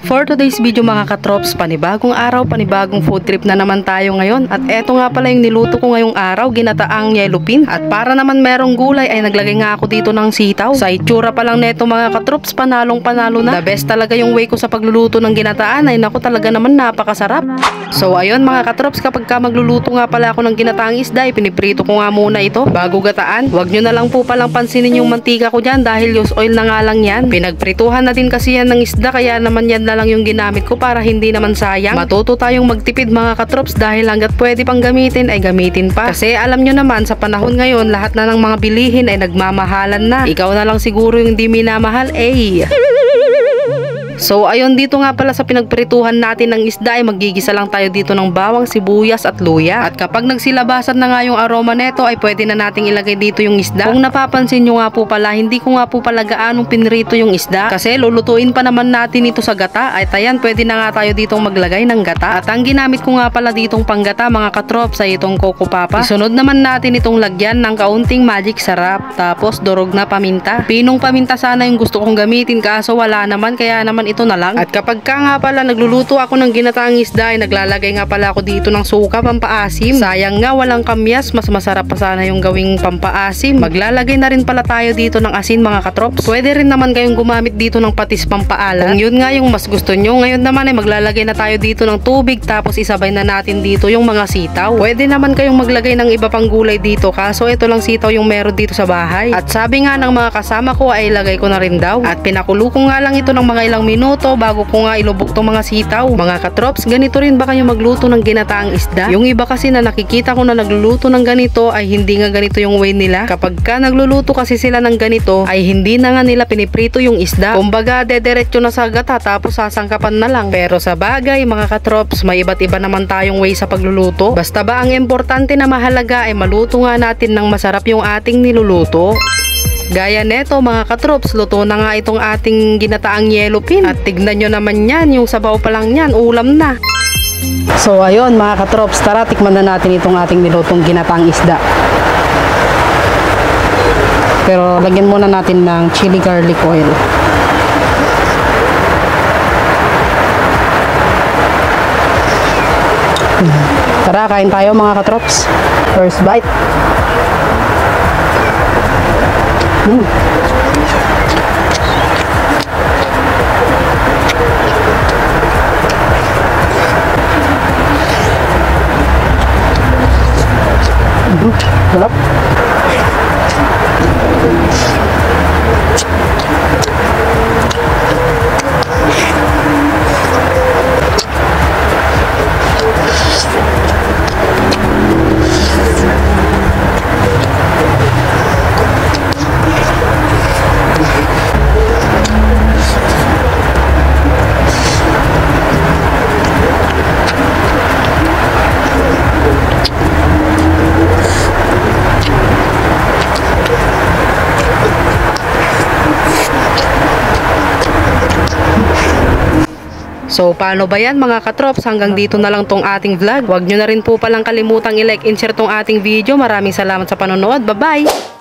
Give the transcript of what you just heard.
For today's video mga katrops, panibagong araw, panibagong food trip na naman tayo ngayon. At eto nga pala yung niluto ko ngayong araw, ginataang yellow pin. At para naman merong gulay ay naglagay nga ako dito ng sitaw. Sa itsura pa lang neto mga katrops, panalong panalo na. The best talaga yung way ko sa pagluluto ng ginataan, ay naku talaga naman napakasarap. So ayun mga katrops, kapag ka magluluto nga pala ako ng ginataang isda, ay piniprito ko nga muna ito bago gataan. Huwag nyo na lang po palang pansinin yung mantika ko dyan dahil used oil na nga lang yan. Pinagprituhan na din kasi yan ng isda, kaya naman yan na lang yung ginamit ko para hindi naman sayang. Matuto tayong magtipid mga katrops dahil hanggat pwede pang gamitin ay gamitin pa. Kasi alam nyo naman sa panahon ngayon lahat na ng mga bilihin ay nagmamahalan na. Ikaw na lang siguro yung di minamahal eh. So ayun, dito nga pala sa pinagprituhan natin ng isda ay magigisa lang tayo dito ng bawang, sibuyas at luya. At kapag nagsilabasan na nga yung aroma neto ay pwede na nating ilagay dito yung isda. Kung napapansin nyo nga po pala, hindi ko nga po pala gaanong pinrito yung isda kasi lulutuin pa naman natin ito sa gata. At ayan, pwede na nga tayo ditong maglagay ng gata. At ang ginamit ko nga pala ditong panggata mga katrops ay itong Coco Papa. Isunod naman natin itong lagyan ng kaunting magic sarap, tapos durog na paminta. Pinong paminta sana yung gusto kong gamitin kaso wala naman, kaya naman ito na lang. At kapag ka nga pala nagluluto ako ng ginataang isda ay naglalagay nga pala ako dito ng suka pampaasim. Sayang nga walang kamyas, mas masarap pa sana yung gawing pampaasim. Maglalagay na rin pala tayo dito ng asin mga katrops. Pwede rin naman kayong gumamit dito ng patis pampaalat kung yun nga yung mas gusto nyo. Ngayon naman ay maglalagay na tayo dito ng tubig, tapos isabay na natin dito yung mga sitaw. Pwede naman kayong maglagay ng iba pang gulay dito kaso ito lang sitaw yung meron dito sa bahay. At sabi nga ng mga kasama ko ay ilagay ko na rin daw. At pinakulo ko nga lang ito ng mga ilang minuto bago ko nga ilubok tong mga sitaw. Mga katrops, ganito rin ba kayo magluto ng ginataang isda? Yung iba kasi na nakikita ko na nagluluto ng ganito ay hindi nga ganito yung way nila. Kapag ka nagluluto kasi sila ng ganito ay hindi na nga nila piniprito yung isda. Kumbaga dediretso na sa gata tapos sasangkapan na lang. Pero sa bagay mga katrops, may iba't iba naman tayong way sa pagluluto. Basta ba ang importante na mahalaga ay maluto nga natin ng masarap yung ating niluluto. Gaya neto mga katrops, luto na nga itong ating ginataang yellow pin. At tignan nyo naman yan, yung sabaw pa lang yan, ulam na. So ayun mga katrops, tara tikman na natin itong ating nilutong ginataang isda. Pero lagyan muna natin ng chili garlic oil. Tara, kain tayo mga katrops. First bite. Sarap. So paano ba yan mga katrops, hanggang dito na lang tong ating vlog. Huwag nyo na rin po palang kalimutang i-like and share tong ating video. Maraming salamat sa panonood. Bye bye!